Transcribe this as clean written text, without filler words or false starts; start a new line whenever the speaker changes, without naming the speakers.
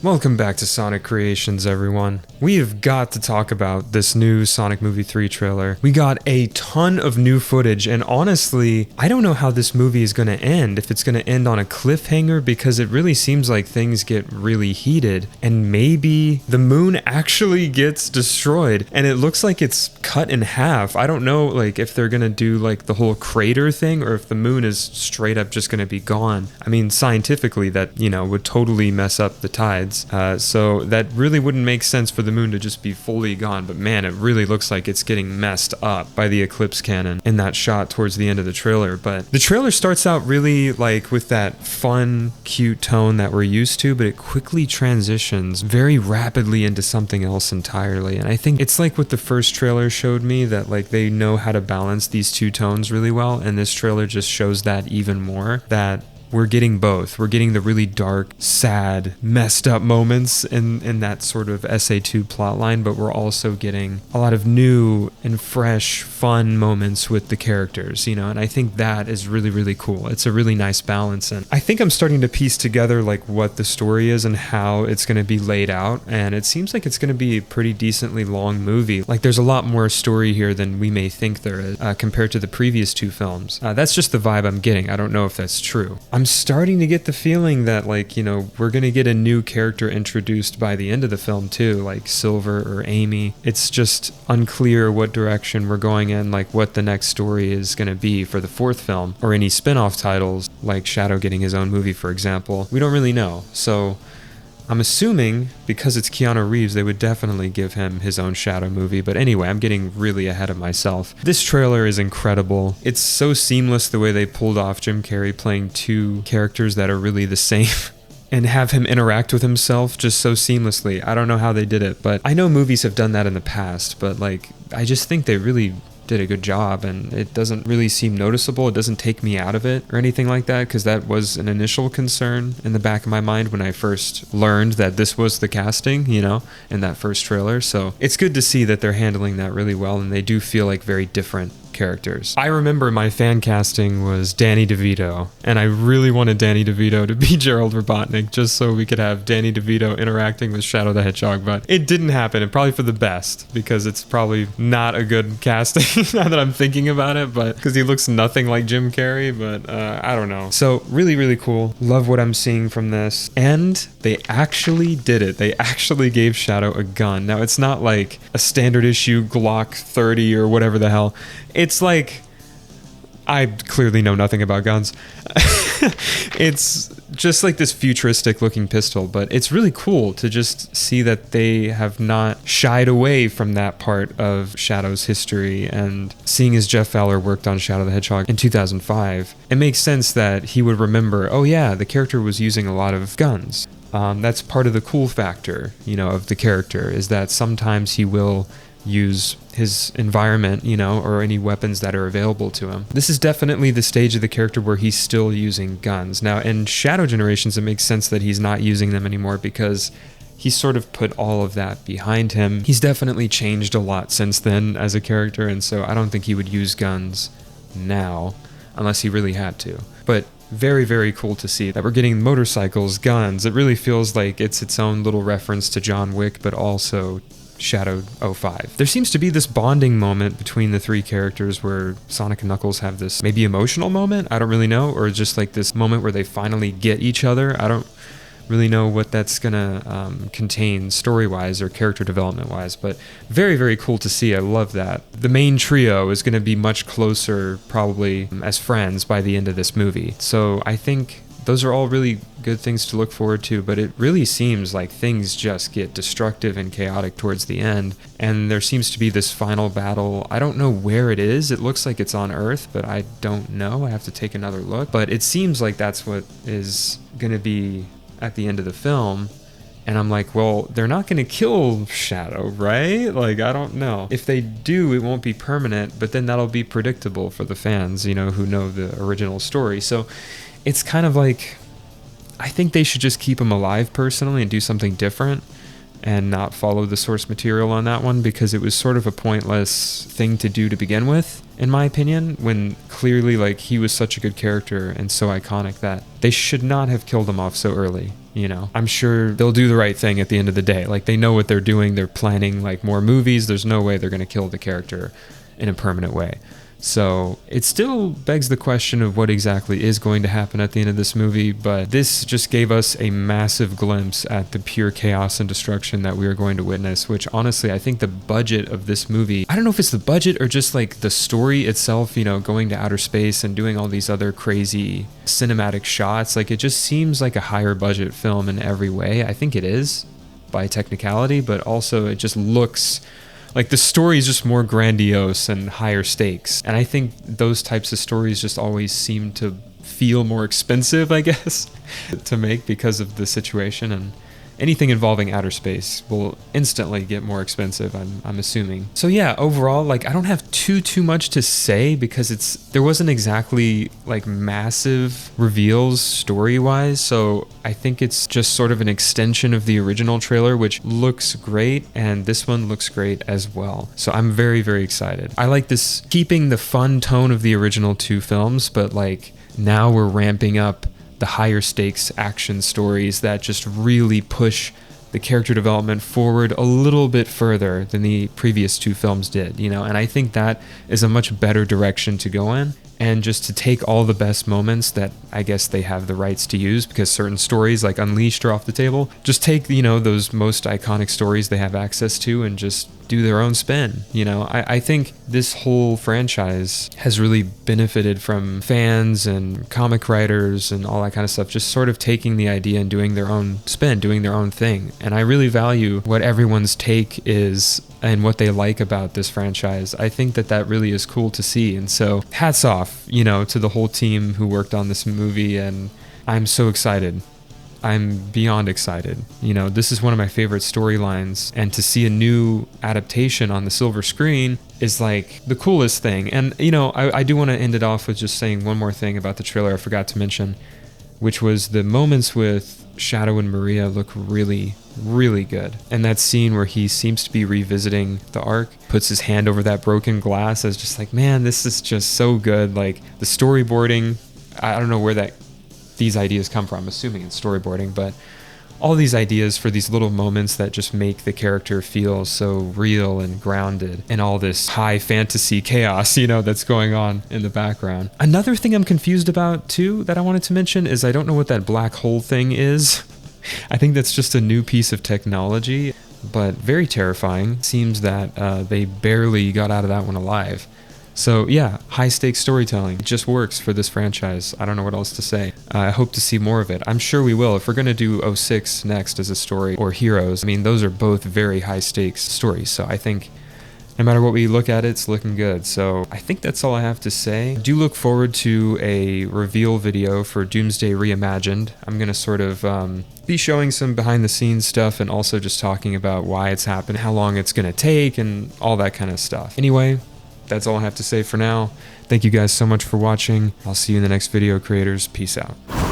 Welcome back to Sonic Creations, everyone. We have got to talk about this new Sonic Movie 3 trailer. We got a ton of new footage, and honestly, I don't know how this movie is going to end, if it's going to end on a cliffhanger, because it really seems like things get really heated, and maybe the moon actually gets destroyed, and it looks like it's cut in half. I don't know, like, if they're going to do, like, the whole crater thing, or if the moon is straight up just going to be gone. I mean, scientifically, that, would totally mess up the tides. So that really wouldn't make sense for the moon to just be fully gone, but man, it really looks like it's getting messed up by the eclipse cannon in that shot towards the end of the trailer. But the trailer starts out really like with that fun, cute tone that we're used to, but it quickly transitions very rapidly into something else entirely. And I think it's like what the first trailer showed me, that like they know how to balance these two tones really well, and this trailer just shows that even more, that we're getting both. We're getting the really dark, sad, messed up moments in that sort of SA2 plotline, but we're also getting a lot of new and fresh, fun moments with the characters, and I think that is really, really cool. It's a really nice balance, and I think I'm starting to piece together like what the story is and how it's going to be laid out, and it seems like it's going to be a pretty decently long movie. Like there's a lot more story here than we may think there is compared to the previous two films. That's just the vibe I'm getting. I don't know if that's true. I'm starting to get the feeling that we're going to get a new character introduced by the end of the film too, like Silver or Amy. It's just unclear what direction we're going in, like what the next story is going to be for the fourth film, or any spin-off titles like Shadow getting his own movie, for example. We don't really know. So I'm assuming because it's Keanu Reeves, they would definitely give him his own Shadow movie. But anyway, I'm getting really ahead of myself. This trailer is incredible. It's so seamless the way they pulled off Jim Carrey playing two characters that are really the same and have him interact with himself just so seamlessly. I don't know how they did it, but I know movies have done that in the past, but I just think they really did a good job, and it doesn't really seem noticeable. It doesn't take me out of it or anything like that, because that was an initial concern in the back of my mind when I first learned that this was the casting, in that first trailer. So it's good to see that they're handling that really well, and they do feel like very different characters. I remember my fan casting was Danny DeVito, and I really wanted Danny DeVito to be Gerald Robotnik just so we could have Danny DeVito interacting with Shadow the Hedgehog, but it didn't happen, and probably for the best, because it's probably not a good casting now that I'm thinking about it, but because he looks nothing like Jim Carrey, but I don't know. So really, really cool. Love what I'm seeing from this, and they actually did it. They actually gave Shadow a gun. Now, it's not like a standard issue Glock 30 or whatever the hell. It's like, I clearly know nothing about guns. It's just like this futuristic looking pistol, but it's really cool to just see that they have not shied away from that part of Shadow's history. And seeing as Jeff Fowler worked on Shadow the Hedgehog in 2005, it makes sense that he would remember, oh yeah, the character was using a lot of guns. That's part of the cool factor, of the character, is that sometimes he will use his environment, or any weapons that are available to him. This is definitely the stage of the character where he's still using guns. Now, in Shadow Generations, it makes sense that he's not using them anymore because he's sort of put all of that behind him. He's definitely changed a lot since then as a character, and so I don't think he would use guns now unless he really had to. But very, very cool to see that we're getting motorcycles, guns. It really feels like it's its own little reference to John Wick, but also Shadow 05. There seems to be this bonding moment between the three characters where Sonic and Knuckles have this maybe emotional moment, I don't really know, or just like this moment where they finally get each other. I don't really know what that's gonna contain story-wise or character development-wise, but very, very cool to see. I love that. The main trio is gonna be much closer, probably, as friends by the end of this movie. So I think those are all really good things to look forward to, but it really seems like things just get destructive and chaotic towards the end, and there seems to be this final battle. I don't know where it is. It looks like it's on Earth, but I don't know. I have to take another look, but it seems like that's what is going to be at the end of the film, and I'm like, well, they're not going to kill Shadow, right? Like, I don't know. If they do, it won't be permanent, but then that'll be predictable for the fans, who know the original story. So it's kind of like, I think they should just keep him alive personally and do something different. and not follow the source material on that one, because it was sort of a pointless thing to do to begin with, in my opinion, when clearly like he was such a good character and so iconic that they should not have killed him off so early. You know, I'm sure they'll do the right thing at the end of the day. Like, they know what they're doing. They're planning like more movies. There's no way they're going to kill the character in a permanent way. So it still begs the question of what exactly is going to happen at the end of this movie, but this just gave us a massive glimpse at the pure chaos and destruction that we are going to witness, which honestly, I think the budget of this movie, I don't know if it's the budget or just like the story itself, you know, going to outer space and doing all these other crazy cinematic shots, like it just seems like a higher budget film in every way. I think it is by technicality, but also it just looks like the story is just more grandiose and higher stakes. And I think those types of stories just always seem to feel more expensive, I guess, to make because of the situation. And anything involving outer space will instantly get more expensive, I'm assuming. So yeah, overall, like I don't have too much to say because there wasn't exactly like massive reveals story-wise. So I think it's just sort of an extension of the original trailer, which looks great, and this one looks great as well. So I'm very, very excited. I like this, keeping the fun tone of the original two films, but like now we're ramping up the higher stakes action stories that just really push the character development forward a little bit further than the previous two films did, you know, and I think that is a much better direction to go in. And just to take all the best moments that I guess they have the rights to use, because certain stories like Unleashed are off the table, just take, you know, those most iconic stories they have access to and just do their own spin. You know, I think this whole franchise has really benefited from fans and comic writers and all that kind of stuff, just sort of taking the idea and doing their own spin, doing their own thing. And I really value what everyone's take is and what they like about this franchise. I think that really is cool to see. And so hats off, you know, to the whole team who worked on this movie. And I'm so excited. I'm beyond excited. You know, this is one of my favorite storylines, and to see a new adaptation on the silver screen is like the coolest thing. And, you know, I do want to end it off with just saying one more thing about the trailer I forgot to mention, which was the moments with Shadow and Maria look really, really good. And that scene where he seems to be revisiting the Ark, puts his hand over that broken glass, I was just like, man, this is just so good. Like the storyboarding, I don't know where these ideas come from, assuming it's storyboarding, but all these ideas for these little moments that just make the character feel so real and grounded in all this high fantasy chaos, you know, that's going on in the background. Another thing I'm confused about too that I wanted to mention is I don't know what that black hole thing is. I think that's just a new piece of technology, but very terrifying. Seems that they barely got out of that one alive. So yeah, high stakes storytelling just works for this franchise. I don't know what else to say. I hope to see more of it. I'm sure we will. If we're going to do 06 next as a story, or Heroes, I mean, those are both very high stakes stories. So I think no matter what we look at, it's looking good. So I think that's all I have to say. I do look forward to a reveal video for Doomsday Reimagined. I'm going to sort of be showing some behind the scenes stuff and also just talking about why it's happened, how long it's going to take, and all that kind of stuff. Anyway, that's all I have to say for now. Thank you guys so much for watching. I'll see you in the next video, creators. Peace out.